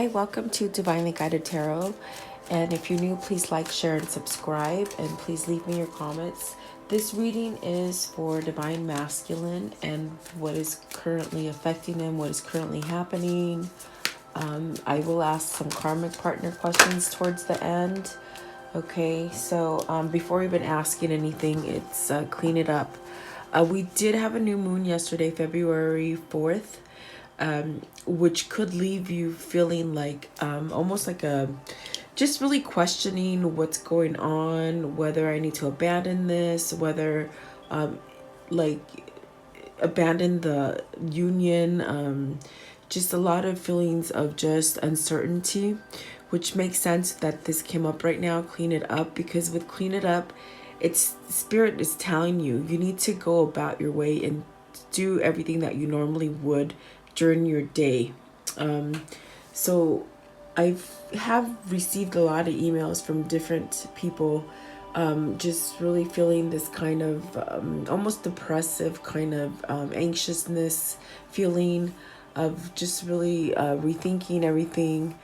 Hi, welcome to Divinely Guided Tarot. And if you're new, please like, share, and subscribe. And please leave me your comments. This reading is for Divine Masculine and what is currently affecting them, what is currently happening. I will ask some karmic partner questions towards the end. Okay, so before even asking anything, it's clean it up. We did have a new moon yesterday, February 4th. Which could leave you feeling like almost like just really questioning what's going on, whether I need to abandon this, whether like abandon the union, just a lot of feelings of just uncertainty, which makes sense that this came up right now. Clean it up, because with clean it up, it's spirit is telling you need to go about your way and do everything that you normally would during your day. So I have received a lot of emails from different people, just really feeling this kind of almost depressive kind of anxiousness feeling of just really rethinking everything.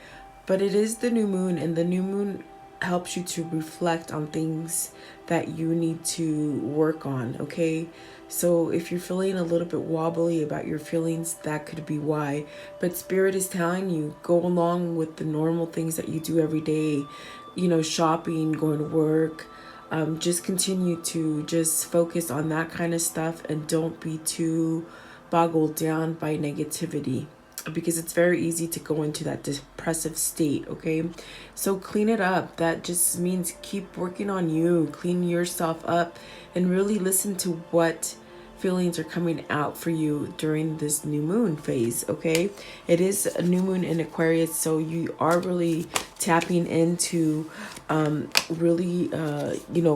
But it is the new moon, and the new moon helps you to reflect on things that you need to work on, okay? So if you're feeling a little bit wobbly about your feelings, that could be why. But Spirit is telling you, go along with the normal things that you do every day, shopping, going to work. Just continue to just focus on that kind of stuff and don't be too boggled down by negativity, because it's very easy to go into that depressive state, okay? So clean it up. That just means keep working on you, clean yourself up, and really listen to what feelings are coming out for you during this new moon phase, okay? It is a new moon in Aquarius, so you are really tapping into really,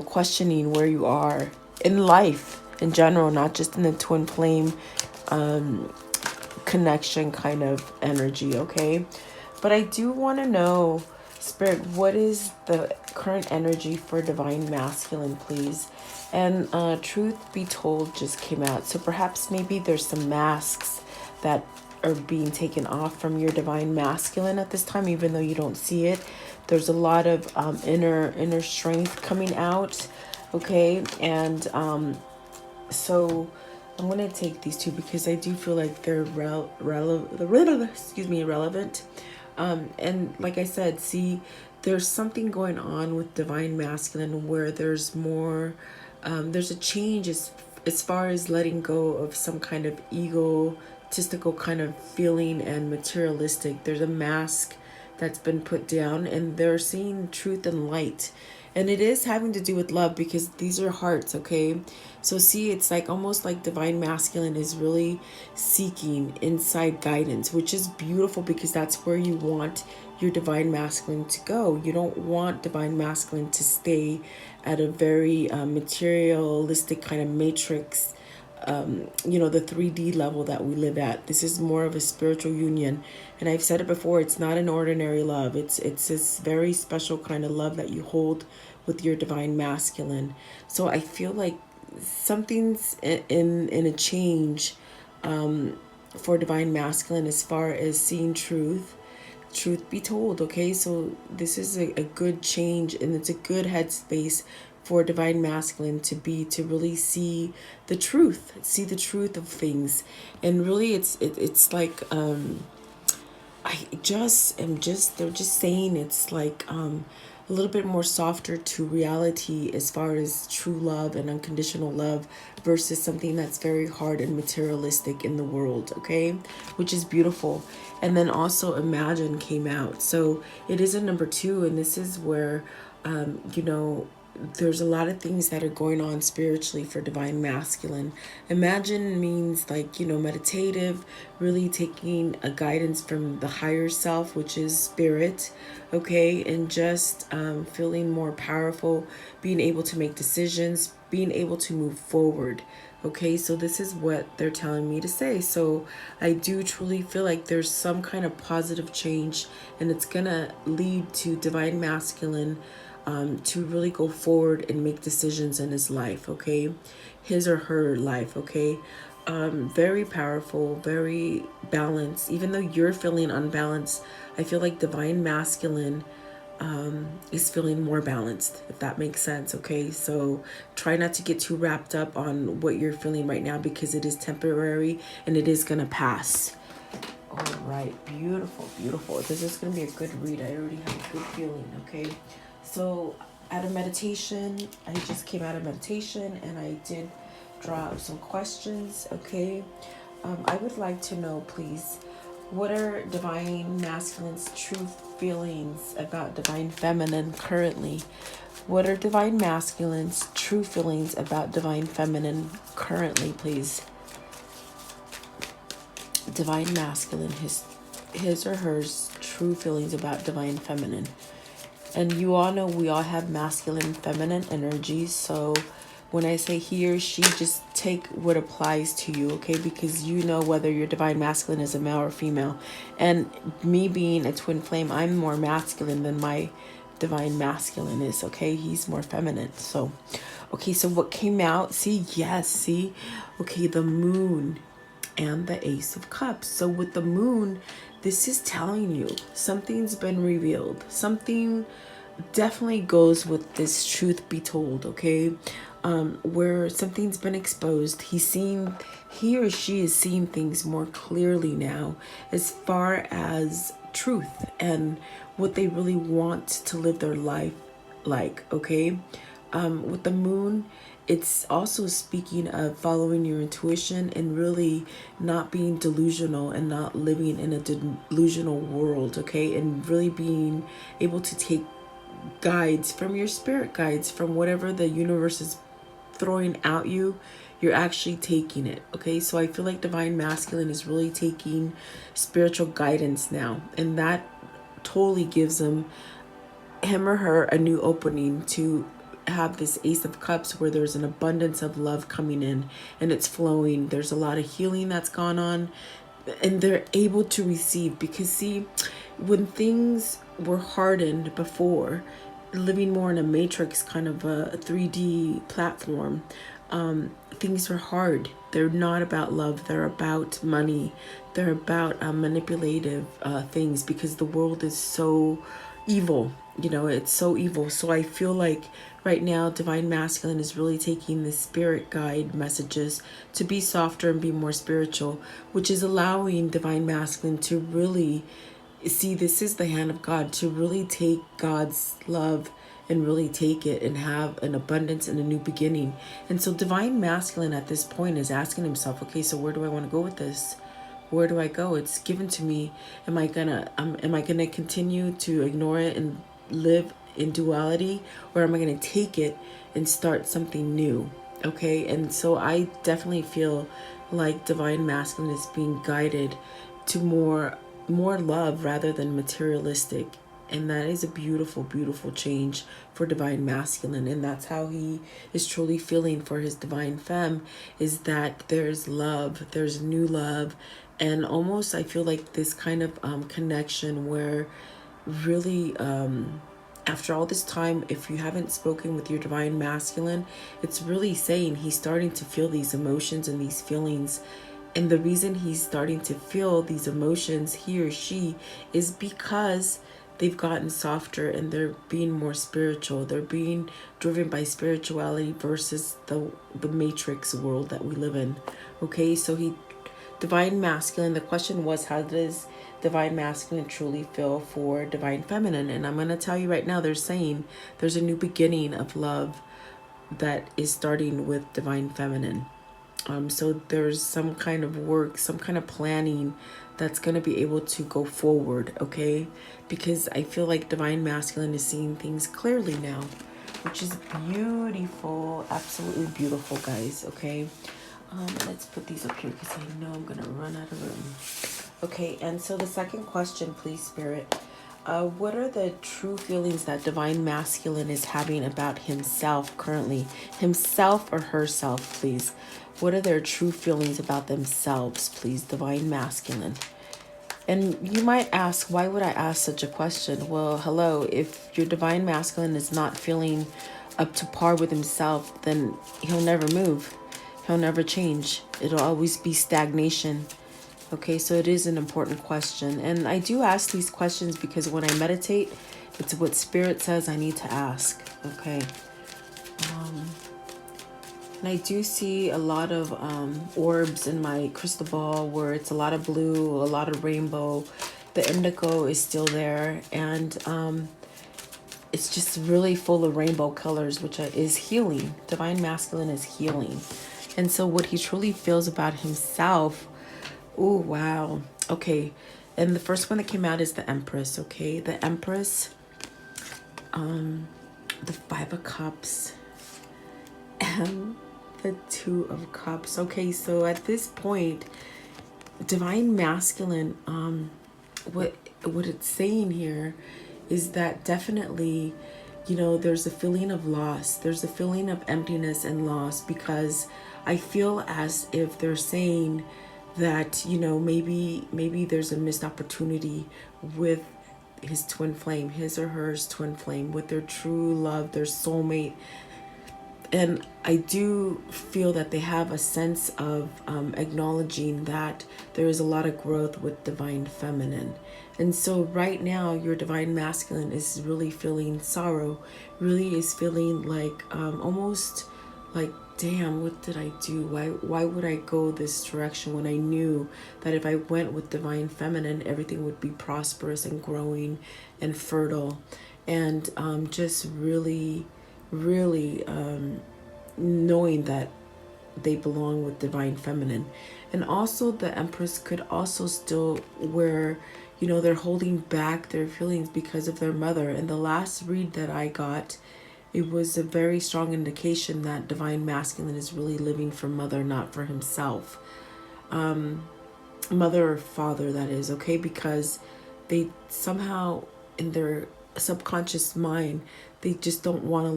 questioning where you are in life in general, not just in the twin flame connection kind of energy, okay? But I do want to know, Spirit, what is the current energy for Divine Masculine, please? And Truth Be Told just came out, so perhaps maybe there's some masks that are being taken off from your Divine Masculine at this time, even though you don't see it. There's a lot of inner strength coming out, okay? And so I'm going to take these two because I do feel like they're relevant. And like I said, see, there's something going on with Divine Masculine where there's more, there's a change as far as letting go of some kind of egotistical kind of feeling and materialistic. There's a mask that's been put down, and they're seeing truth and light. And it is having to do with love, because these are hearts, okay? So see, it's like almost like Divine Masculine is really seeking inside guidance, which is beautiful, because that's where you want your Divine Masculine to go. You don't want Divine Masculine to stay at a very materialistic kind of matrix, the 3D level that we live at. This is more of a spiritual union. And I've said it before, it's not an ordinary love. It's this very special kind of love that you hold with your Divine Masculine. So I feel like something's in a change for Divine Masculine as far as seeing truth be told, okay? So this is a good change, and it's a good headspace for Divine Masculine to really see the truth of things. And really it's like they're just saying it's like a little bit more softer to reality as far as true love and unconditional love versus something that's very hard and materialistic in the world, okay? Which is beautiful. And then also Imagine came out. So it is a number 2, and this is where there's a lot of things that are going on spiritually for Divine Masculine. Imagine means like, meditative, really taking a guidance from the higher self, which is spirit, okay? And just feeling more powerful, being able to make decisions, being able to move forward, okay? So this is what they're telling me to say. So I do truly feel like there's some kind of positive change, and it's gonna lead to Divine Masculine to really go forward and make decisions in his life, okay? His or her life, okay? very powerful, very balanced. Even though you're feeling unbalanced, I feel like Divine Masculine is feeling more balanced, if that makes sense. Okay, so try not to get too wrapped up on what you're feeling right now, because it is temporary and it is gonna pass. All right, beautiful, beautiful. This is gonna be a good read. I already have a good feeling. Okay, so out of meditation, I just came out of meditation and I did draw out some questions. Okay, I would like to know, please, what are Divine Masculine's true feelings about Divine Feminine currently? What are Divine Masculine's true feelings about Divine Feminine currently, please? Divine Masculine, his or hers true feelings about Divine Feminine. And you all know we all have masculine, feminine energies. So when I say he or she, just take what applies to you, okay? Because you know whether your Divine Masculine is a male or female. And me being a twin flame, I'm more masculine than my Divine Masculine is, okay? He's more feminine. So, okay, so what came out? See, yes, see? Okay, the Moon and the Ace of Cups. So with the Moon, this is telling you something's been revealed. Something definitely goes with this truth be told, okay? Where something's been exposed. He or she is seeing things more clearly now as far as truth and what they really want to live their life like, okay? With the Moon, it's also speaking of following your intuition and really not being delusional and not living in a delusional world, okay? And really being able to take guides from your spirit guides, from whatever the universe is throwing at you. You're actually taking it, okay? So I feel like Divine Masculine is really taking spiritual guidance now, and that totally gives him or her a new opening to have this Ace of Cups, where there's an abundance of love coming in and it's flowing. There's a lot of healing that's gone on and they're able to receive, because see, when things were hardened before, living more in a matrix kind of a 3D platform, things are hard. They're not about love. They're about money. They're about manipulative things, because the world is so evil. You know, it's so evil. So I feel like right now Divine Masculine is really taking the spirit guide messages to be softer and be more spiritual, which is allowing Divine Masculine to really see this is the hand of God, to really take God's love and really take it and have an abundance and a new beginning. And so Divine Masculine at this point is asking himself, okay, so where do I want to go with this? Where do I go? It's given to me. Am I gonna continue to ignore it and live in duality, or am I gonna take it and start something new? Okay, and so I definitely feel like Divine Masculine is being guided to more love rather than materialistic. And that is a beautiful, beautiful change for Divine Masculine. And that's how he is truly feeling for his Divine Femme, is that there's love, there's new love. And almost I feel like this kind of connection where really after all this time, if you haven't spoken with your Divine Masculine, it's really saying he's starting to feel these emotions and these feelings. And the reason he's starting to feel these emotions, he or she, is because they've gotten softer and they're being more spiritual. They're being driven by spirituality versus the matrix world that we live in. Okay, so Divine Masculine, the question was, how does Divine Masculine truly feel for Divine Feminine? And I'm going to tell you right now, they're saying there's a new beginning of love that is starting with Divine Feminine. So there's some kind of work, some kind of planning that's going to be able to go forward, okay? Because I feel like Divine Masculine is seeing things clearly now, which is beautiful, absolutely beautiful, guys, okay? Let's put these up here because I know I'm going to run out of room. Okay, and so the second question, please, Spirit. What are the true feelings that Divine Masculine is having about himself currently? Himself or herself, please. What are their true feelings about themselves, please, Divine Masculine? And you might ask, why would I ask such a question? Well, hello, if your Divine Masculine is not feeling up to par with himself, then he'll never move. He'll never change. It'll always be stagnation. Okay, so it is an important question. And I do ask these questions because when I meditate, it's what Spirit says I need to ask. Okay. And I do see a lot of orbs in my crystal ball where it's a lot of blue, a lot of rainbow. The indigo is still there. And it's just really full of rainbow colors, which is healing. Divine Masculine is healing. And so what he truly feels about himself. Oh, wow. Okay. And the first one that came out is the Empress. Okay. The Empress, the Five of Cups, and the Two of Cups. Okay. So at this point, Divine Masculine, what it's saying here is that definitely, you know, there's a feeling of loss. There's a feeling of emptiness and loss, because I feel as if they're saying that, you know, maybe there's a missed opportunity with his twin flame, his or hers twin flame, with their true love, their soulmate. And I do feel that they have a sense of acknowledging that there is a lot of growth with Divine Feminine. And so right now, your Divine Masculine is really feeling sorrow, really is feeling like almost like, damn, what did I do? Why would I go this direction when I knew that if I went with Divine Feminine, everything would be prosperous and growing and fertile, and just really knowing that they belong with Divine Feminine. And also the Empress could also still where, you know, they're holding back their feelings because of their mother. And the last read that I got, it was a very strong indication that Divine Masculine is really living for mother, not for himself. Mother or father, that is, okay? Because they somehow in their subconscious mind, they just don't want to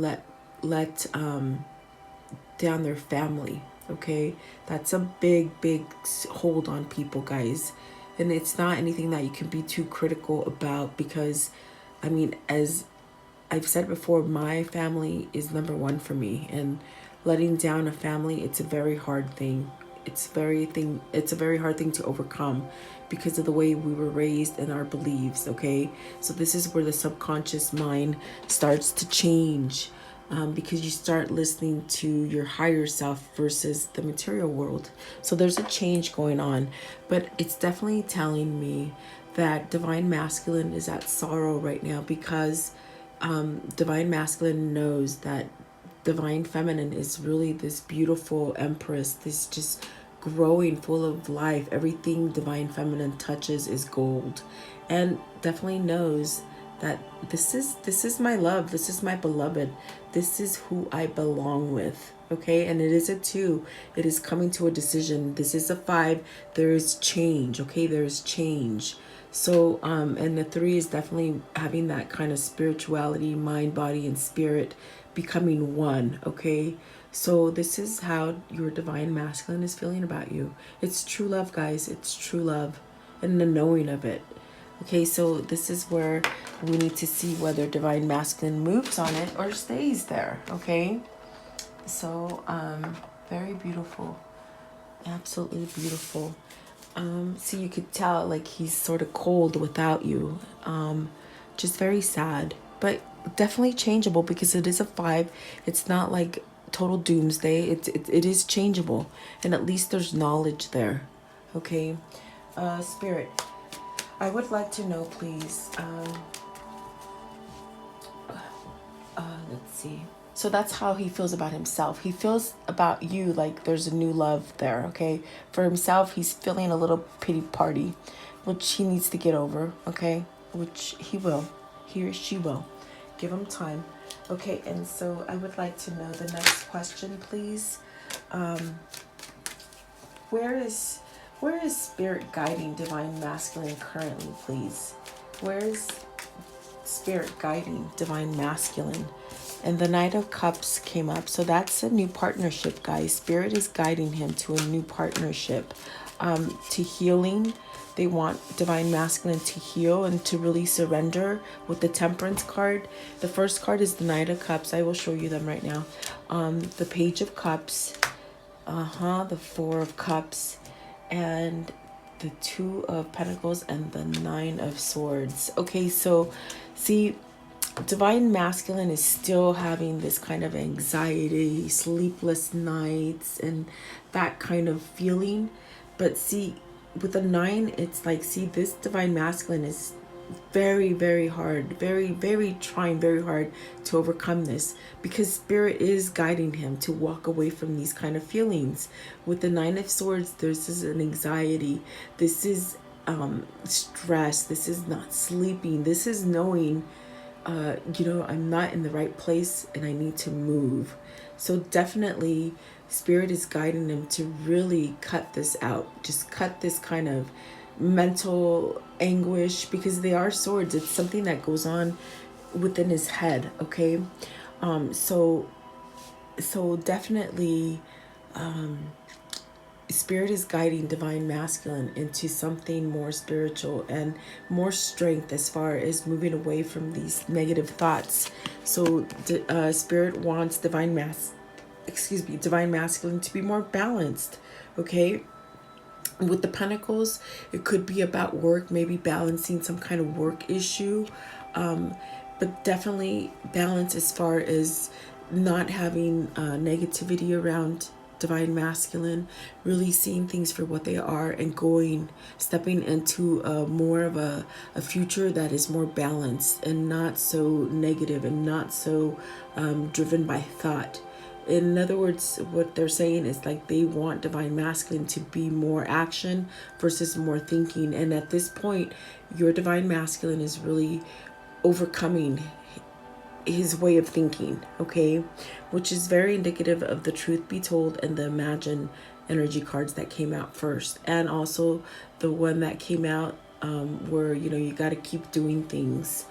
let down their family, okay? That's a big hold on people, guys. And it's not anything that you can be too critical about, because I mean, as I've said before, my family is number one for me, and letting down a family, it's a very hard thing. It's a very hard thing to overcome because of the way we were raised and our beliefs, okay? So this is where the subconscious mind starts to change, because you start listening to your higher self versus the material world. So there's a change going on, but it's definitely telling me that Divine Masculine is at sorrow right now, because Divine Masculine knows that Divine Feminine is really this beautiful Empress, this just growing, full of life. Everything Divine Feminine touches is gold, and definitely knows that this is my love, this is my beloved, this is who I belong with, okay? And it is a 2, it is coming to a decision. This is a 5, there is change, okay? There's change. So and the 3 is definitely having that kind of spirituality, mind, body, and spirit becoming one, okay? So this is how your Divine Masculine is feeling about you. It's true love, guys. It's true love, and the knowing of it. Okay, so this is where we need to see whether Divine Masculine moves on it or stays there, okay? So, very beautiful. Absolutely beautiful. So you could tell, like, he's sort of cold without you. Just very sad. But definitely changeable, because it is a 5. It's not like total doomsday. It is changeable. And at least there's knowledge there, okay? Spirit, I would like to know, please, let's see. So that's how he feels about himself. He feels about you like there's a new love there, okay? For himself, he's feeling a little pity party, which he needs to get over, okay? Which he will. He or she will. Give him time. Okay, and so I would like to know the next question, please. Where is Spirit guiding Divine Masculine currently, please? Where is Spirit guiding Divine Masculine? And the Knight of Cups came up. So that's a new partnership, guys. Spirit is guiding him to a new partnership, to healing. They want Divine Masculine to heal and to really surrender with the Temperance card. The first card is the Knight of Cups. I will show you them right now. The Page of Cups, The Four of Cups and the Two of Pentacles and the Nine of Swords. Okay, so see, Divine Masculine is still having this kind of anxiety, sleepless nights, and that kind of feeling. But see, with the 9, it's like, see, this Divine Masculine is very, very hard, very trying very hard to overcome this, because Spirit is guiding him to walk away from these kind of feelings. With the Nine of Swords, this is an anxiety, this is stress, this is not sleeping, this is knowing I'm not in the right place and I need to move. So definitely Spirit is guiding him to really cut this out. Just cut this kind of mental anguish, because they are swords. It's something that goes on within his head, okay? So definitely Spirit is guiding Divine Masculine into something more spiritual and more strength as far as moving away from these negative thoughts. So Spirit wants Divine Masculine to be more balanced, okay? With the Pentacles, it could be about work, maybe balancing some kind of work issue, but definitely balance as far as not having negativity around Divine Masculine, really seeing things for what they are and stepping into more of a future that is more balanced and not so negative and not so driven by thought. In other words, what they're saying is like they want Divine Masculine to be more action versus more thinking. And at this point, your Divine Masculine is really overcoming his way of thinking, okay? Which is very indicative of the Truth Be Told and the Imagine energy cards that came out first. And also the one that came out where, you got to keep doing things.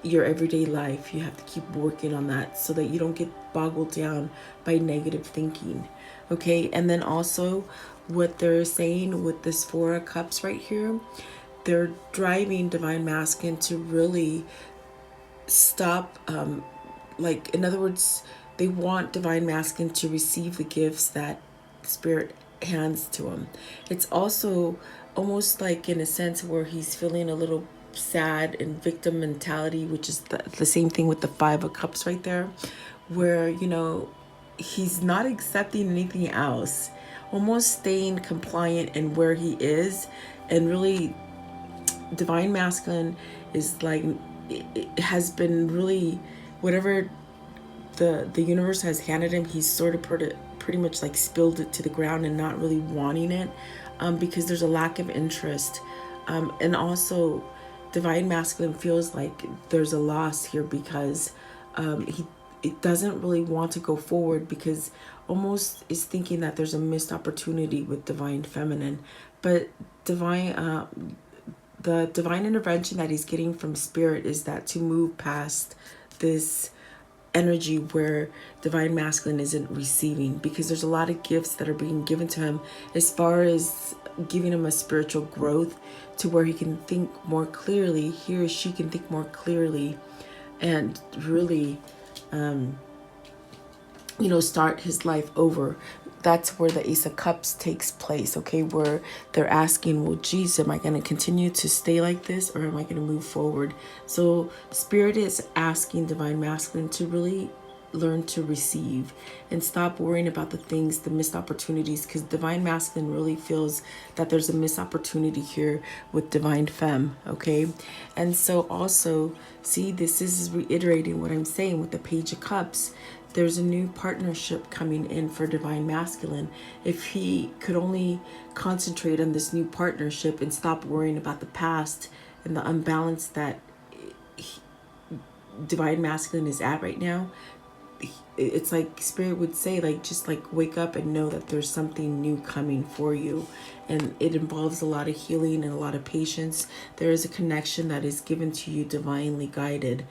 Your everyday life, you have to keep working on that so that you don't get boggled down by negative thinking, okay? And then also what they're saying with this Four of Cups right here, they're driving Divine Masculine to really stop, in other words, they want Divine Masculine to receive the gifts that Spirit hands to him. It's also almost like in a sense where he's feeling a little sad and victim mentality, which is the same thing with the Five of Cups right there, where he's not accepting anything else, almost staying compliant in where he is. And really Divine Masculine is like, it has been really whatever the universe has handed him, he's sort of pretty much like spilled it to the ground and not really wanting it, because there's a lack of interest, and also Divine Masculine feels like there's a loss here because it doesn't really want to go forward, because almost is thinking that there's a missed opportunity with Divine Feminine. But the divine intervention that he's getting from Spirit is that to move past this energy where Divine Masculine isn't receiving, because there's a lot of gifts that are being given to him as far as giving him a spiritual growth to where he can think more clearly, he or she can think more clearly and really start his life over. That's where the Ace of Cups takes place, okay, where they're asking, well, geez, am I going to continue to stay like this, or am I going to move forward? So Spirit is asking Divine Masculine to really learn to receive and stop worrying about the things, the missed opportunities, because Divine Masculine really feels that there's a missed opportunity here with Divine Femme, okay? And so also, see, this is reiterating what I'm saying with the Page of Cups. There's a new partnership coming in for Divine Masculine. If he could only concentrate on this new partnership and stop worrying about the past and the unbalance that Divine Masculine is at right now, it's like Spirit would say, like, just like wake up and know that there's something new coming for you. And it involves a lot of healing and a lot of patience. There is a connection that is given to you divinely guided,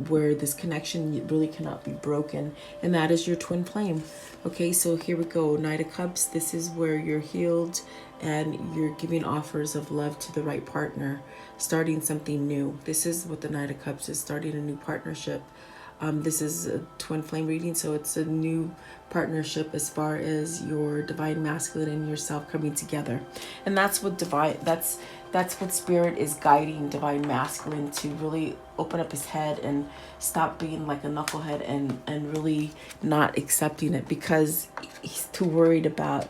where this connection really cannot be broken, and that is your twin flame. Okay, so here we go. Knight of Cups, this is where you're healed and you're giving offers of love to the right partner, starting something new. This is what the Knight of Cups is, starting a new partnership. This is a twin flame reading, so it's a new partnership as far as your divine masculine and yourself coming together. And that's what that's what spirit is guiding divine masculine to really open up his head and stop being like a knucklehead and really not accepting it, because he's too worried about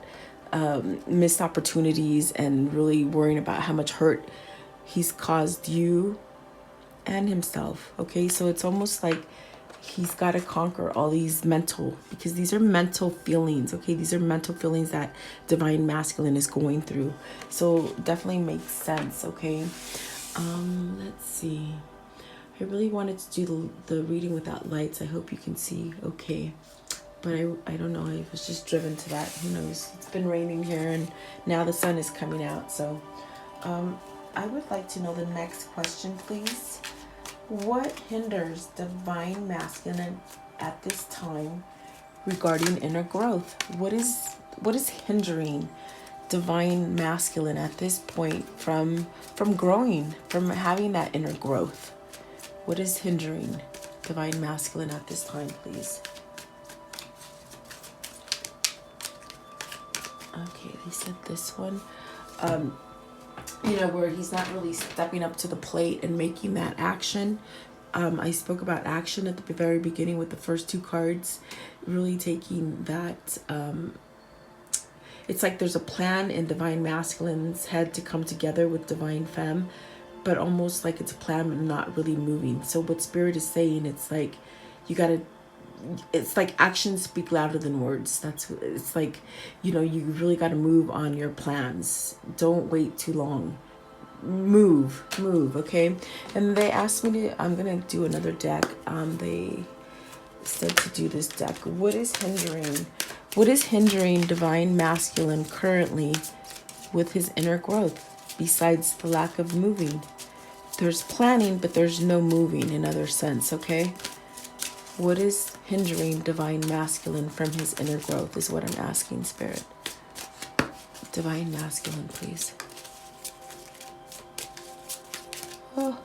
missed opportunities and really worrying about how much hurt he's caused you and himself. Okay, so it's almost like he's got to conquer all these mental, because these are mental feelings. Okay, these are mental feelings that divine masculine is going through. So definitely makes sense. Okay, let's see. I really wanted to do the reading without lights. I hope you can see okay, but I don't know, I was just driven to that. Who knows? It's been raining here and now the sun is coming out. So I would like to know the next question, please. What hinders divine masculine at this time regarding inner growth? What is hindering divine masculine at this point from growing, from having that inner growth? What is hindering divine masculine at this time, please? Okay, they said this one. Where he's not really stepping up to the plate and making that action. I spoke about action at the very beginning with the first two cards, really taking that. It's like there's a plan in divine masculine's head to come together with divine femme, but almost like it's a plan but not really moving. So what spirit is saying, it's like it's like actions speak louder than words. It's like, you really got to move on your plans. Don't wait too long. Move, okay? And they asked me to, I'm going to do another deck. They said to do this deck. What is hindering divine masculine currently with his inner growth besides the lack of moving? There's planning, but there's no moving in other sense, okay? What is hindering divine masculine from his inner growth is what I'm asking, Spirit. Divine masculine, please. Oh.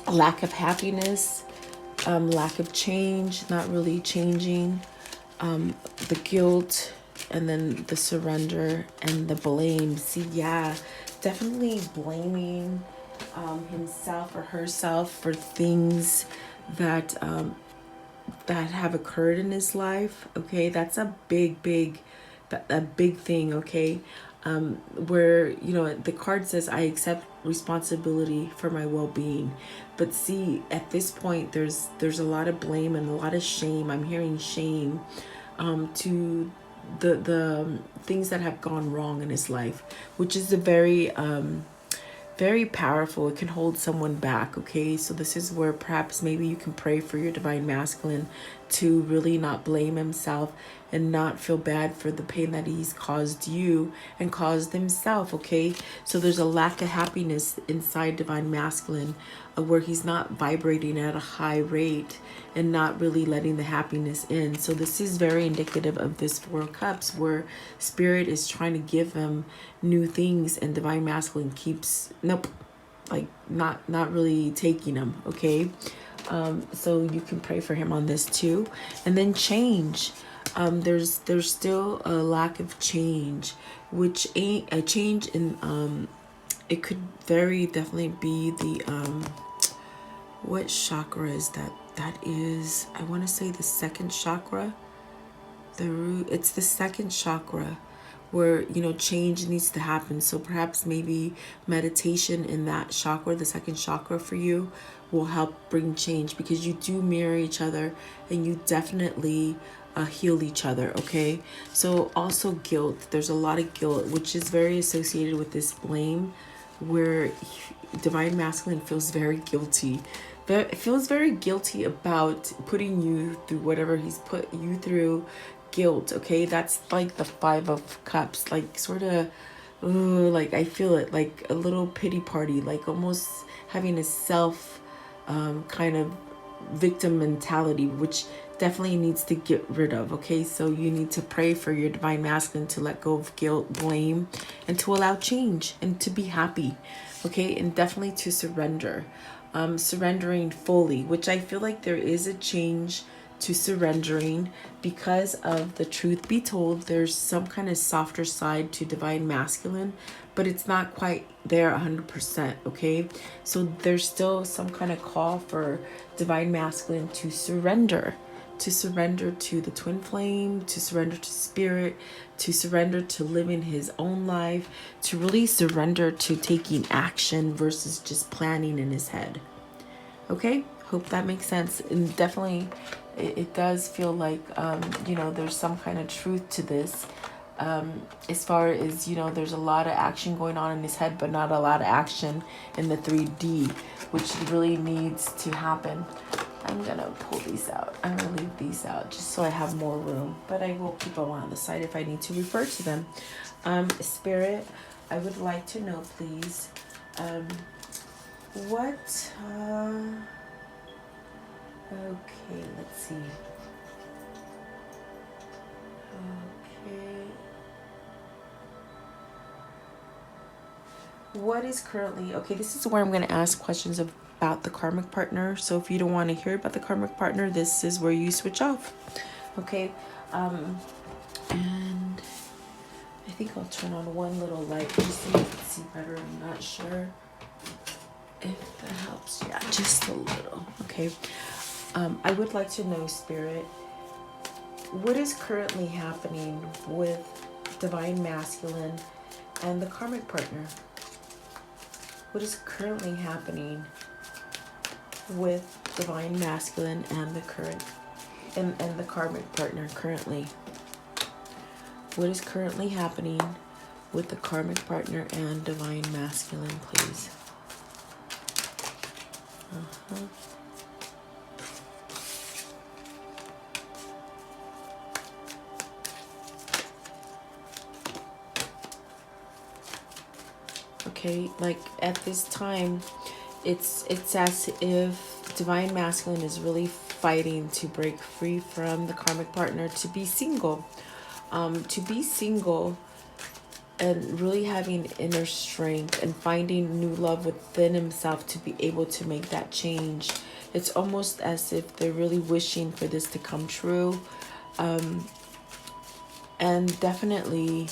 A lack of happiness, lack of change, not really changing, the guilt, and then the surrender and the blame. See, yeah, definitely blaming himself or herself for things that have occurred in his life. Okay, that's a big thing. Okay, where the card says I accept responsibility for my well-being, but see, at this point there's a lot of blame and a lot of shame. I'm hearing shame to the things that have gone wrong in his life, which is a very powerful. It can hold someone back. Okay, so this is where perhaps maybe you can pray for your divine masculine to really not blame himself and not feel bad for the pain that he's caused you and caused himself. Okay, so there's a lack of happiness inside divine masculine, where he's not vibrating at a high rate and not really letting the happiness in. So this is very indicative of this Four of Cups, where spirit is trying to give him new things and divine masculine keeps not really taking him. Okay, so you can pray for him on this too. And then change. There's still a lack of change, which ain't a change in it could very definitely be the what chakra is that? That is, I want to say, the second chakra. The root, it's the second chakra where change needs to happen. So perhaps maybe meditation in that chakra, the second chakra for you, will help bring change, because you do mirror each other and you definitely heal each other. Okay, so also guilt. There's a lot of guilt, which is very associated with this blame, where divine masculine feels very guilty. But it feels very guilty about putting you through whatever he's put you through. Guilt. Okay, that's like the Five of Cups, like sort of like I feel it, like a little pity party, like almost having a self kind of victim mentality, which definitely needs to get rid of. Okay, so you need to pray for your divine masculine to let go of guilt, blame, and to allow change and to be happy. Okay, and definitely to surrender. surrendering fully, which I feel like there is a change to surrendering because of the truth be told. There's some kind of softer side to divine masculine, but it's not quite there 100%. Okay, so there's still some kind of call for divine masculine to surrender to the twin flame, to surrender to spirit, to surrender to living his own life, to really surrender to taking action versus just planning in his head. Okay, hope that makes sense. And definitely it does feel like there's some kind of truth to this, as far as there's a lot of action going on in his head, but not a lot of action in the 3D, which really needs to happen. I'm gonna pull these out. I'm gonna leave these out just so I have more room, but I will keep them on the side if I need to refer to them. Spirit, I would like to know, please, what okay, let's see. Okay, what is currently, okay, this is where I'm going to ask questions about the karmic partner. So if you don't want to hear about the karmic partner, this is where you switch off. Okay, and I think I'll turn on one little light just so you can see better. I'm not sure if that helps. Yeah, just a little. Okay, I would like to know, Spirit, what is currently happening with divine masculine and the karmic partner? What is currently happening with divine masculine and the current and the karmic partner currently? What is currently happening with the karmic partner and divine masculine, please? Okay, like at this time, it's as if divine masculine is really fighting to break free from the karmic partner, to be single, and really having inner strength and finding new love within himself to be able to make that change. It's almost as if they're really wishing for this to come true, and definitely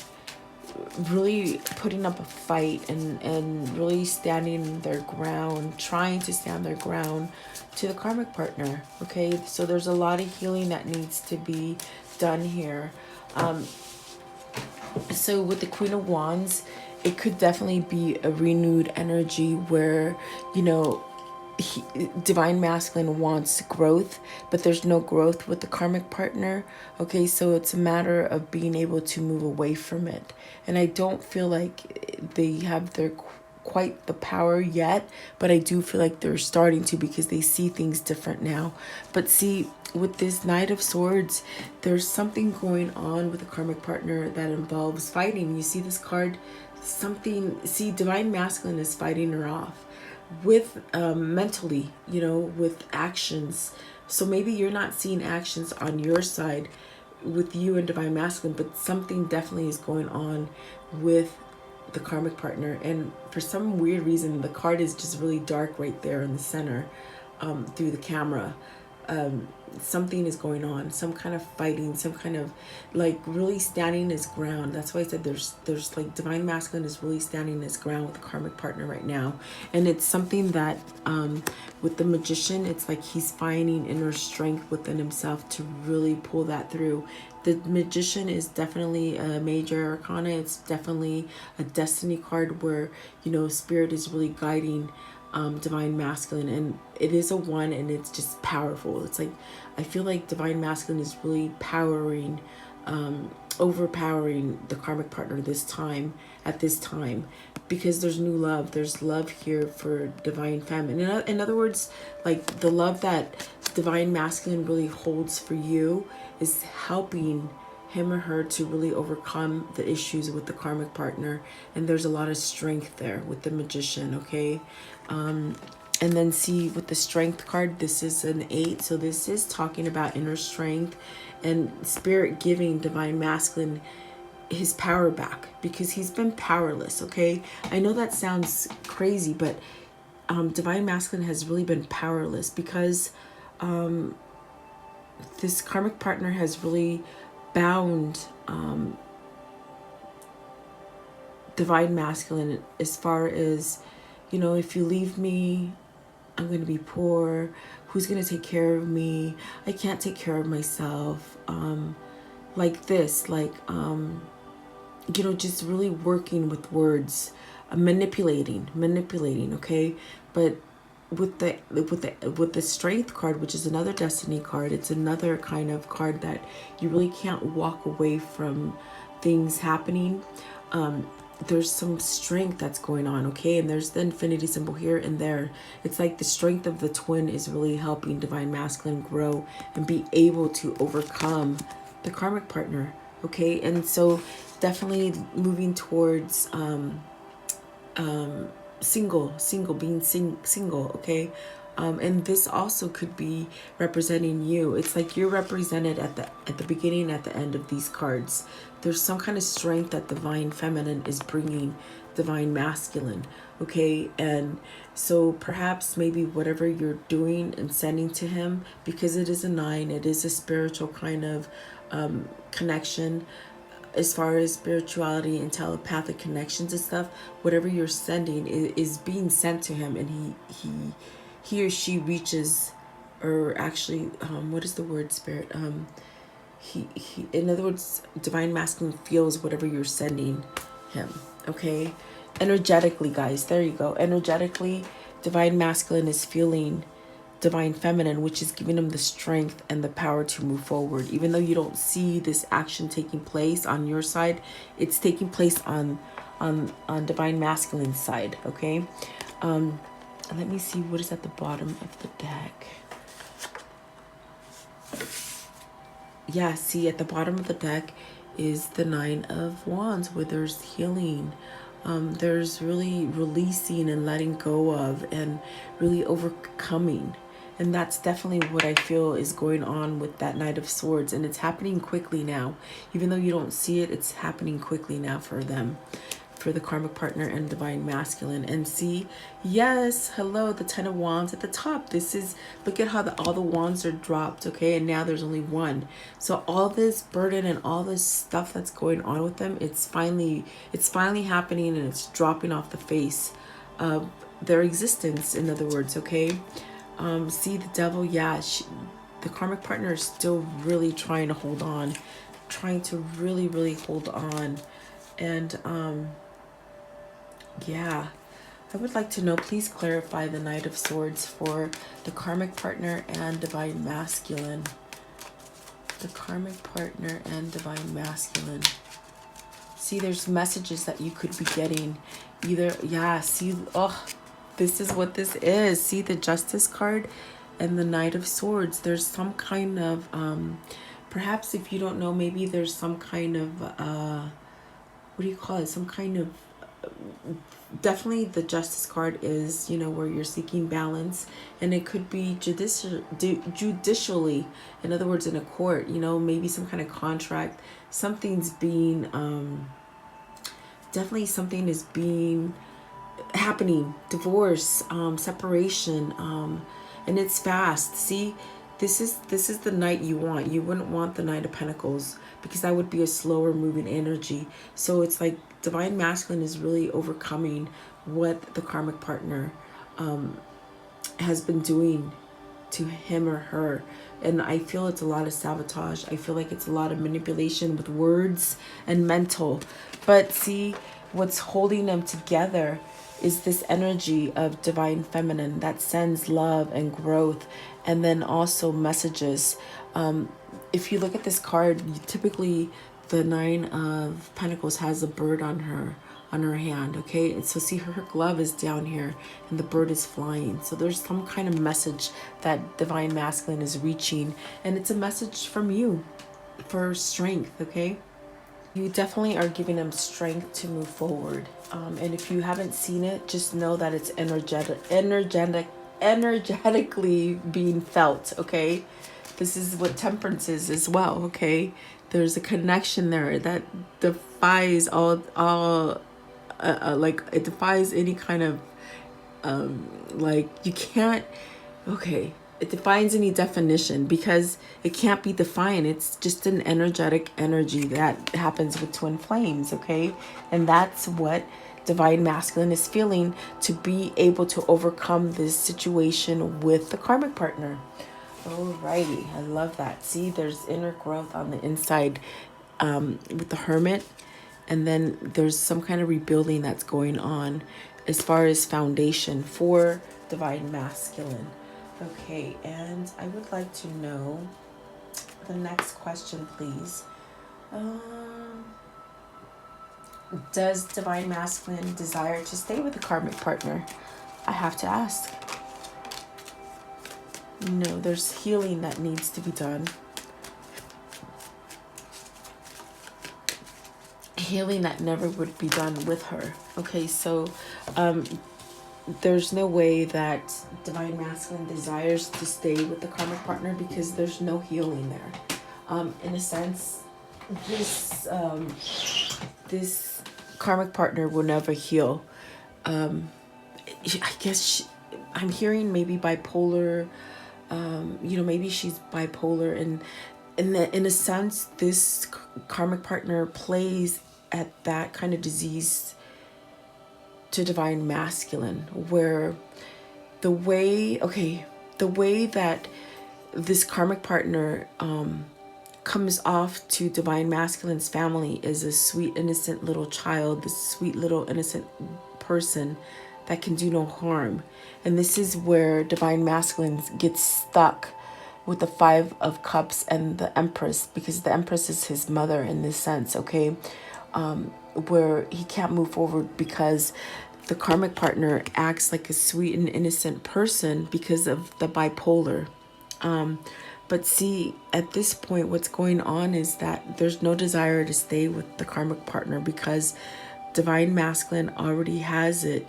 really putting up a fight and really standing their ground, trying to stand their ground to the karmic partner. Okay, so there's a lot of healing that needs to be done here. So with the Queen of Wands, it could definitely be a renewed energy where, divine masculine wants growth, but there's no growth with the karmic partner. Okay, so it's a matter of being able to move away from it. And I don't feel like they have quite the power yet, but I do feel like they're starting to, because they see things different now. But see, with this Knight of Swords, there's something going on with the karmic partner that involves fighting. You see this card, divine masculine is fighting her off with mentally, with actions. So maybe you're not seeing actions on your side with you and divine masculine, but something definitely is going on with the karmic partner. And for some weird reason, the card is just really dark right there in the center, through the camera. Something is going on, some kind of fighting, some kind of like really standing his ground. That's why I said there's like divine masculine is really standing his ground with the karmic partner right now. And it's something that with the Magician, it's like he's finding inner strength within himself to really pull that through. The Magician is definitely a major arcana. It's definitely a destiny card where spirit is really guiding divine masculine, and it is a 1, and it's just powerful. It's like I feel like divine masculine is really overpowering the karmic partner at this time, because there's new love. There's love here for divine feminine. In other words, like the love that divine masculine really holds for you is helping him or her to really overcome the issues with the karmic partner. And there's a lot of strength there with the Magician. Okay, and then see with the Strength card, this is an 8, so this is talking about inner strength and spirit giving divine masculine his power back, because he's been powerless. Okay, I know that sounds crazy, but Divine Masculine has really been powerless because this karmic partner has really bound Divine Masculine as far as, if you leave me, I'm going to be poor. Who's going to take care of me? I can't take care of myself. Like this, like, just really working with words, manipulating, okay? But with the Strength card, which is another destiny card, it's another kind of card that you really can't walk away from things happening. There's some strength that's going on, okay? And there's the infinity symbol here and there. It's like the strength of the twin is really helping Divine Masculine grow and be able to overcome the karmic partner, okay? And so definitely moving towards single, okay? And this also could be representing you. It's like you're represented at the beginning, at the end of these cards. There's some kind of strength that Divine Feminine is bringing Divine Masculine, okay? And so perhaps maybe whatever you're doing and sending to him, because it is a 9, it is a spiritual kind of connection, as far as spirituality and telepathic connections and stuff, whatever you're sending is being sent to him, and he or she reaches, or actually, what is the word, spirit? He in other words, Divine Masculine feels whatever you're sending him, okay? Energetically, guys, there you go. Energetically, Divine Masculine is feeling Divine Feminine, which is giving them the strength and the power to move forward. Even though you don't see this action taking place on your side, it's taking place on Divine Masculine's side, okay? Let me see what is at the bottom of the deck. Yeah, see, at the bottom of the deck is the 9 of Wands, where there's healing. There's really releasing and letting go of, and really overcoming. And that's definitely what I feel is going on with that Knight of Swords. And it's happening quickly now. Even though you don't see it, it's happening quickly now for them, for the karmic partner and Divine Masculine. And see, yes, hello, the 10 of Wands at the top. This is, look at how all the wands are dropped, okay? And now there's only one. So all this burden and all this stuff that's going on with them, it's finally happening, and it's dropping off the face of their existence, in other words, okay? See, the Devil, yeah, the karmic partner is still really trying to hold on, trying to really hold on. And yeah, I would like to know, please clarify the Knight of Swords for the karmic partner and Divine Masculine. The karmic partner and Divine Masculine. See, there's messages that you could be getting. Either, yeah, see, oh, this is what this is. See, the Justice card and the Knight of Swords. There's some kind of, perhaps if you don't know, maybe there's some kind of, what do you call it? Some kind of, definitely the Justice card is, where you're seeking balance, and it could be judicially, in other words, in a court, maybe some kind of contract, something's being, definitely something is being happening, divorce, separation, and it's fast. See, this is the Knight you want. You wouldn't want the Knight of Pentacles, because that would be a slower moving energy. So it's like Divine Masculine is really overcoming what the karmic partner has been doing to him or her. And I feel it's a lot of sabotage. I feel like it's a lot of manipulation with words and mental. But see, what's holding them together is this energy of Divine Feminine that sends love and growth, and then also messages. If you look at this card, typically the 9 of Pentacles has a bird on her hand, okay? And so see, her glove is down here and the bird is flying. So there's some kind of message that Divine Masculine is reaching, and it's a message from you for strength, okay? You definitely are giving them strength to move forward. And if you haven't seen it, just know that it's energetically being felt, okay? This is what Temperance is as well, okay? There's a connection there that defies all like, it defies any kind of Like, you can't, okay, it defines any definition because it can't be defined. It's just an energetic energy that happens with twin flames, okay? And that's what Divine Masculine is feeling, to be able to overcome this situation with the karmic partner. Alrighty, I love that. See, there's inner growth on the inside with the Hermit, and then there's some kind of rebuilding that's going on as far as foundation for Divine Masculine. Okay, and I would like to know the next question, please. Does Divine Masculine desire to stay with a karmic partner? I have to ask. No, there's healing that needs to be done. Healing that never would be done with her. Okay, so there's no way that Divine Masculine desires to stay with the karmic partner because there's no healing there. In a sense, this karmic partner will never heal. I guess I'm hearing maybe bipolar. Maybe she's bipolar, and in a sense, this karmic partner plays at that kind of disease to Divine Masculine, where the way that this karmic partner comes off to Divine Masculine's family is a sweet, innocent little child, this sweet little innocent person that can do no harm. And this is where Divine Masculine gets stuck with the Five of Cups and the Empress, because the Empress is his mother in this sense, okay? Where he can't move forward because the karmic partner acts like a sweet and innocent person because of the bipolar. But see, at this point, what's going on is that there's no desire to stay with the karmic partner because Divine Masculine already has it.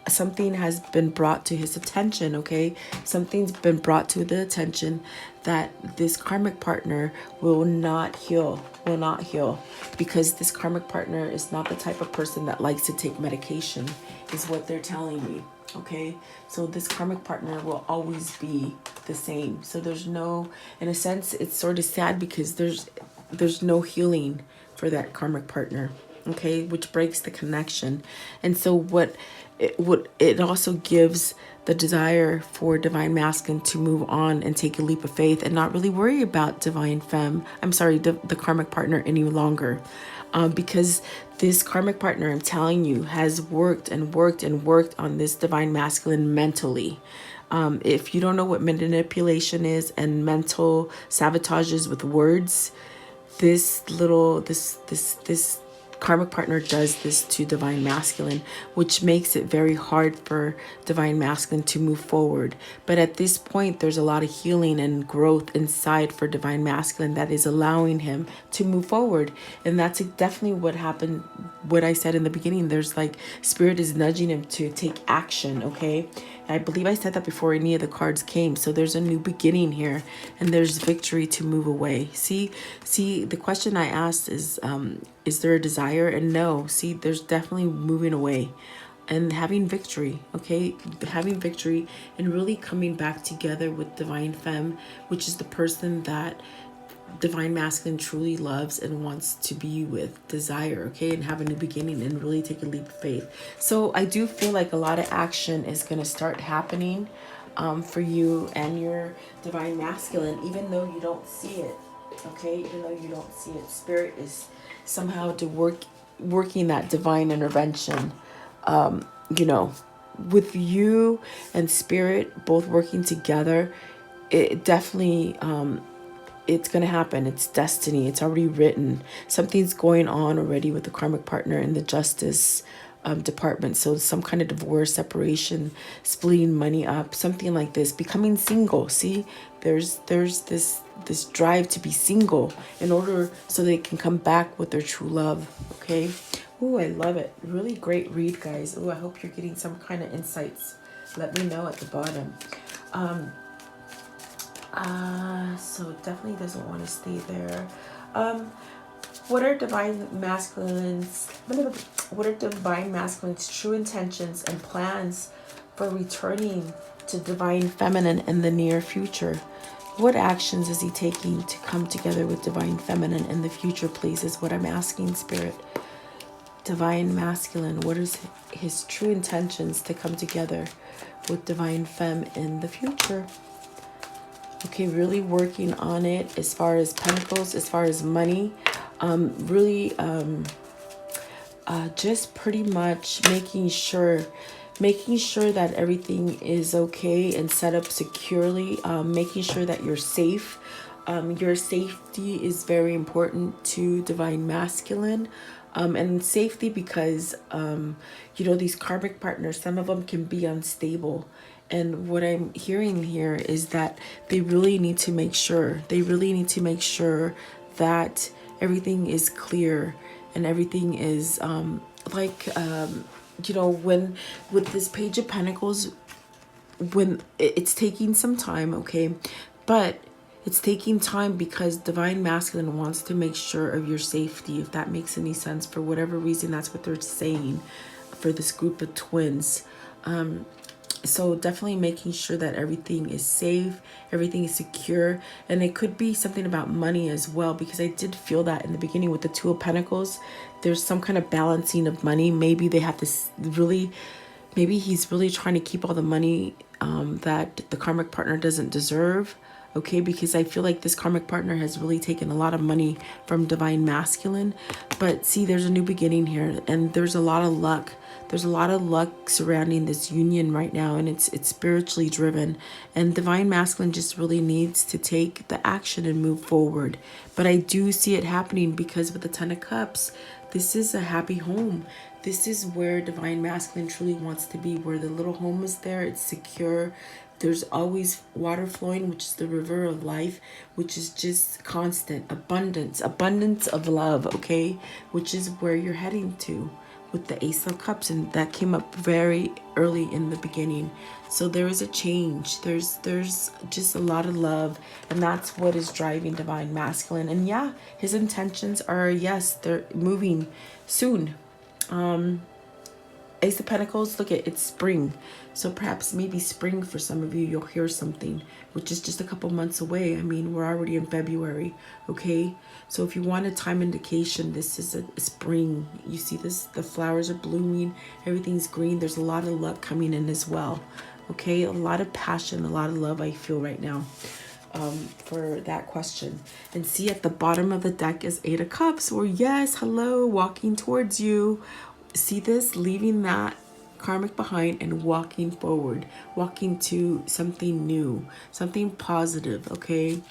Something has been brought to his attention, okay? Something's been brought to the attention that this karmic partner will not heal, because this karmic partner is not the type of person that likes to take medication, is what they're telling me, okay? So this karmic partner will always be the same. So there's no, in a sense, it's sort of sad because there's no healing for that karmic partner, okay, which breaks the connection. And so what it also gives the desire for Divine Masculine to move on and take a leap of faith and not really worry about the karmic partner any longer, because this karmic partner, I'm telling you, has worked on this Divine Masculine mentally. If you don't know what manipulation is and mental sabotages with words, this karmic partner does this to Divine Masculine, which makes it very hard for Divine Masculine to move forward. But at this point, there's a lot of healing and growth inside for Divine Masculine that is allowing him to move forward. And that's definitely what happened, what I said in the beginning. There's like, Spirit is nudging him to take action, okay? I believe I said that before any of the cards came. So there's a new beginning here, and there's victory to move away. See, the question I asked is there a desire? And no, see, there's definitely moving away and having victory, okay? Having victory and really coming back together with Divine Femme, which is the person that Divine Masculine truly loves and wants to be with, desire, okay, and have a new beginning and really take a leap of faith. So I do feel like a lot of action is going to start happening for you and your Divine Masculine, even though you don't see it, okay? Even though you don't see it, Spirit is somehow working that divine intervention, with you and Spirit both working together. It definitely it's going to happen. It's destiny. It's already written. Something's going on already with the karmic partner in the justice department. So some kind of divorce, separation, splitting money up, something like this, becoming single. See, there's this drive to be single in order so they can come back with their true love. Okay. Ooh, I love it. Really great read, guys. Ooh, I hope you're getting some kind of insights. Let me know at the bottom. So definitely doesn't want to stay there. What are Divine Masculine's true intentions and plans for returning to Divine Feminine in the near future? What actions is he taking to come together with Divine Feminine in the future, please, is what I'm asking, Spirit. Divine Masculine, what is his true intentions to come together with Divine Femme in the future? Okay, really working on it as far as Pentacles, as far as money. Just pretty much making sure that everything is okay and set up securely, making sure that you're safe. Your safety is very important to Divine Masculine. And safety because, these karmic partners, some of them can be unstable. And what I'm hearing here is that they really need to make sure, that everything is clear and everything is, when with this Page of Pentacles, when it's taking some time, okay, but it's taking time because Divine Masculine wants to make sure of your safety, if that makes any sense. For whatever reason, that's what they're saying for this group of twins. So definitely making sure that everything is safe, everything is secure. And it could be something about money as well, because I did feel that in the beginning with the Two of Pentacles. There's some kind of balancing of money. Maybe they have to maybe he's really trying to keep all the money that the karmic partner doesn't deserve. Okay, because I feel like this karmic partner has really taken a lot of money from Divine Masculine. But see, there's a new beginning here, and there's a lot of luck. There's a lot of luck surrounding this union right now, and it's spiritually driven. And Divine Masculine just really needs to take the action and move forward. But I do see it happening because with the Ten of Cups, this is a happy home. This is where Divine Masculine truly wants to be, where the little home is there, it's secure. There's always water flowing, which is the river of life, which is just constant abundance of love, okay? Which is where you're heading to with the Ace of Cups, and that came up very early in the beginning. So there is a change. There's just a lot of love, and that's what is driving Divine Masculine. And yeah, his intentions are, yes, they're moving soon. Ace of Pentacles, look at it's spring. So perhaps maybe spring for some of you, you'll hear something, which is just a couple months away. I mean, we're already in February, okay? So if you want a time indication, this is a spring. You see this, the flowers are blooming, everything's green. There's a lot of luck coming in as well, okay? A lot of passion, a lot of love I feel right now for that question. And see at the bottom of the deck is Eight of Cups, or yes, hello, walking towards you. See this, leaving that karmic behind and walking forward, walking to something new, something positive, okay?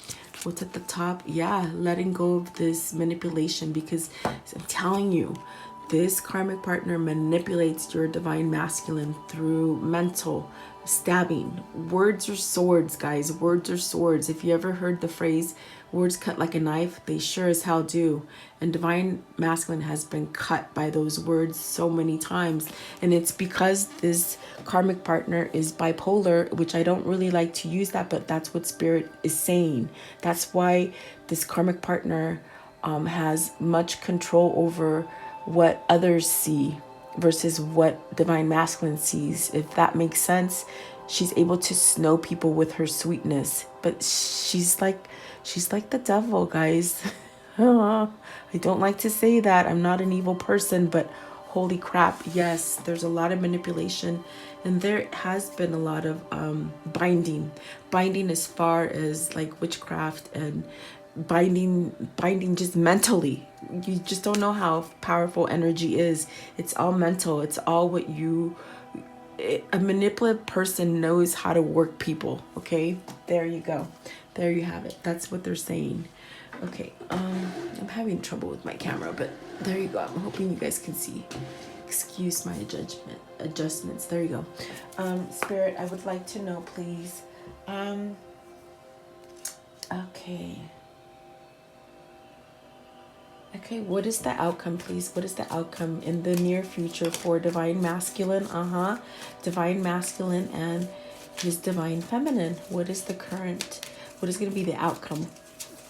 What's at the top? Yeah, letting go of this manipulation, because I'm telling you, this karmic partner manipulates your Divine Masculine through mental stabbing. Words are swords, guys. Words are swords. If you ever heard the phrase, words cut like a knife, they sure as hell do. And Divine Masculine has been cut by those words so many times. And it's because this karmic partner is bipolar, which I don't really like to use that, but that's what Spirit is saying. That's why this karmic partner has much control over what others see versus what Divine Masculine sees. If that makes sense, she's able to snow people with her sweetness, but she's like the devil, guys. I don't like to say that. I'm not an evil person, but holy crap, yes, there's a lot of manipulation, and there has been a lot of binding as far as like witchcraft and binding just mentally. You just don't know how powerful energy is. It's all mental. It's all what a manipulative person knows how to work people, okay? There you go. There you have it. That's what they're saying. Okay, I'm having trouble with my camera, but there you go. I'm hoping you guys can see. Excuse my adjustments. There you go. Spirit, I would like to know, please. Okay, what is the outcome, please? What is the outcome in the near future for Divine Masculine? Divine Masculine and his Divine Feminine. What is going to be the outcome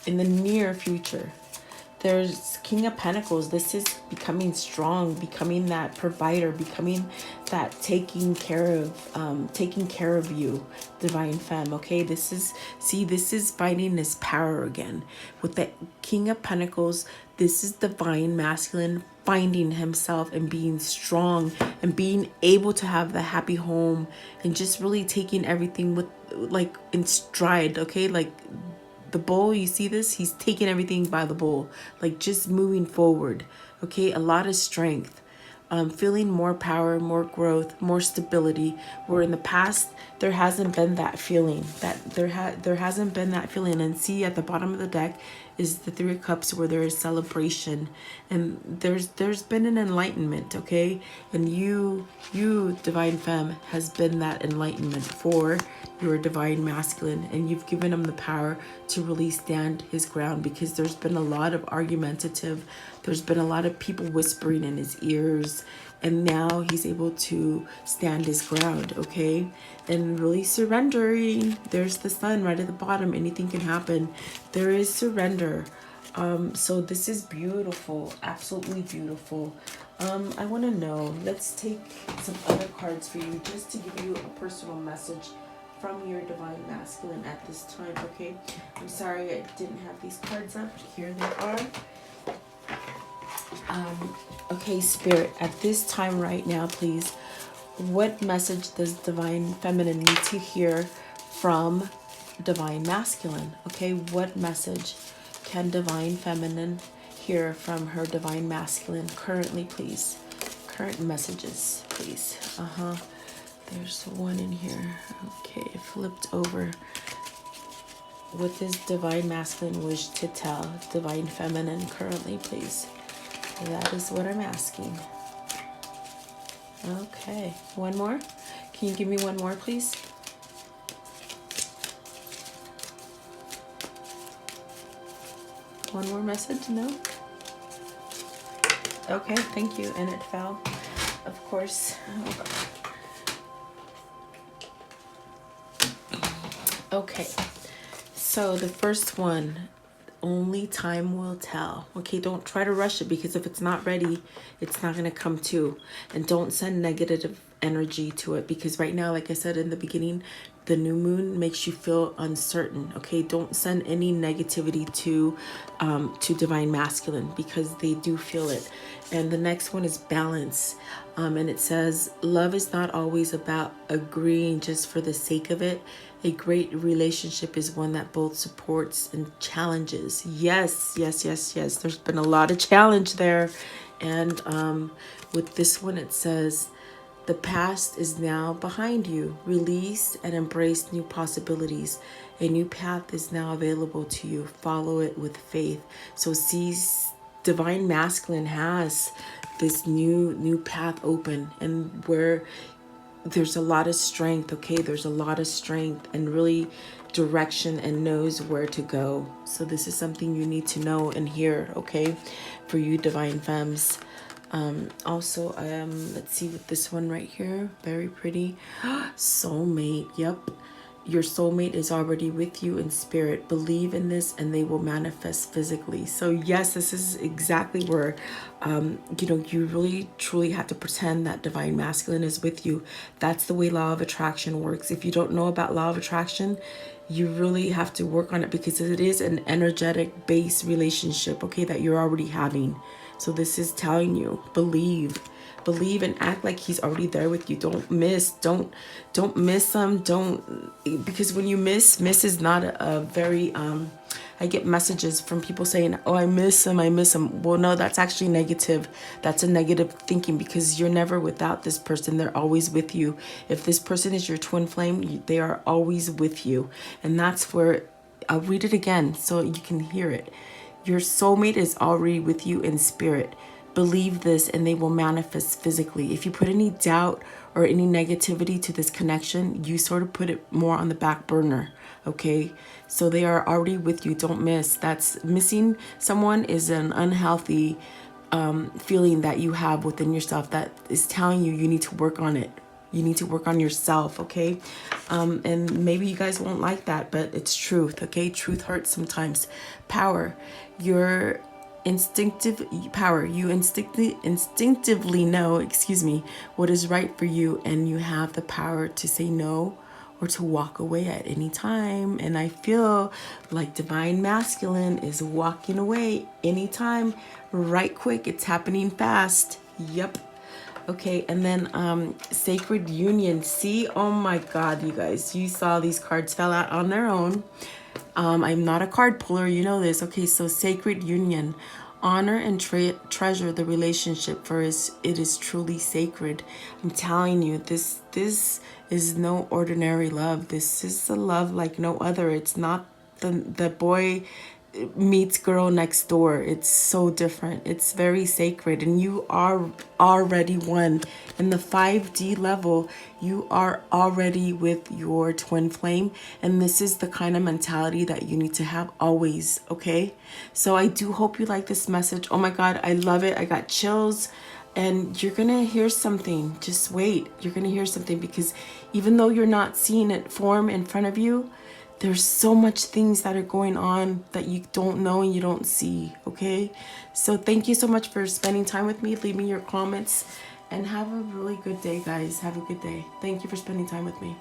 in the near future? there's King of Pentacles. This is becoming strong, becoming that provider, becoming that taking care of you, Divine Femme. Okay, this is finding this power again with the King of Pentacles. This is Divine Masculine finding himself and being strong and being able to have the happy home and just really taking everything with like in stride. Okay, like the bull, you see this? He's taking everything by the bull, like just moving forward. Okay, a lot of strength, feeling more power, more growth, more stability. Where in the past there hasn't been that feeling. There hasn't been that feeling. And see at the bottom of the deck is the Three of Cups, where there is celebration and there's been an enlightenment. Okay, and you Divine Femme has been that enlightenment for your Divine Masculine, and you've given him the power to really stand his ground, because there's been a lot of argumentative, there's been a lot of people whispering in his ears, and now he's able to stand his ground. Okay, and really surrendering. There's the Sun right at the bottom. Anything can happen. There is surrender. So this is beautiful, absolutely beautiful. I want to know, let's take some other cards for you, just to give you a personal message from your Divine Masculine at this time. Okay, I'm sorry I didn't have these cards up. Here they are. Okay, Spirit, at this time right now, please, what message does Divine Feminine need to hear from Divine Masculine? Okay, what message can Divine Feminine hear from her Divine Masculine currently, please? Current messages, please. There's one in here. Okay, it flipped over. What does Divine Masculine wish to tell Divine Feminine currently, please? That is what I'm asking. Okay, one more. Can you give me one more, please? One more message? No? Okay, thank you. And it fell, of course. Okay, so the first one, only time will tell. Okay, don't try to rush it, because if it's not ready, it's not going to come to. And don't send negative energy to it, because right now, like I said in the beginning, the new moon makes you feel uncertain. Okay, don't send any negativity to Divine Masculine, because they do feel it. And the next one is balance. And it says, love is not always about agreeing just for the sake of it. A great relationship is one that both supports and challenges. Yes, yes, yes, yes. There's been a lot of challenge there. And with this one, it says, the past is now behind you. Release and embrace new possibilities. A new path is now available to you. Follow it with faith. So see, Divine Masculine has this new path open, and where there's a lot of strength. Okay, there's a lot of strength and really direction, and knows where to go. So this is something you need to know and hear. Okay, for you Divine Femmes. Also, let's see with this one right here, very pretty. Soulmate. Yep, your soulmate is already with you in spirit. Believe in this and they will manifest physically. So yes, this is exactly where you really truly have to pretend that Divine Masculine is with you. That's the way law of attraction works. If you don't know about law of attraction, you really have to work on it, because it is an energetic based relationship, okay, that you're already having. So this is telling you, believe and act like he's already there with you. Don't miss him. Because when you miss is not a very I get messages from people saying, oh, I miss him. Well, no, that's actually negative. That's a negative thinking, because you're never without this person. They're always with you. If this person is your twin flame, they are always with you. And that's where, I'll read it again so you can hear it. Your soulmate is already with you in spirit. Believe this and they will manifest physically. If you put any doubt or any negativity to this connection, you sort of put it more on the back burner. Okay, so they are already with you. Don't miss. That's missing someone is an unhealthy feeling that you have within yourself that is telling you need to work on it. You need to work on yourself, okay? And maybe you guys won't like that, but it's truth, okay? Truth hurts sometimes. Power. Your instinctive power. You instinctively know, what is right for you, and you have the power to say no or to walk away at any time. And I feel like Divine Masculine is walking away anytime, right quick. It's happening fast. Yep. Okay, and then Sacred Union. See, oh my God, you guys, you saw these cards fell out on their own. I'm not a card puller, you know this. Okay, so Sacred Union. Honor and treasure the relationship, for it is truly sacred. I'm telling you, this is no ordinary love. This is a love like no other. It's not the boy meets girl next door. It's so different. It's very sacred, and you are already one. In the 5D level, you are already with your twin flame, and this is the kind of mentality that you need to have always. Okay, so I do hope you like this message. Oh my God, I love it. I got chills. And you're gonna hear something. Just wait. You're gonna hear something, because even though you're not seeing it form in front of you, there's so much things that are going on that you don't know and you don't see. Okay, so thank you so much for spending time with me. Leave me your comments and have a really good day, guys. Have a good day. Thank you for spending time with me.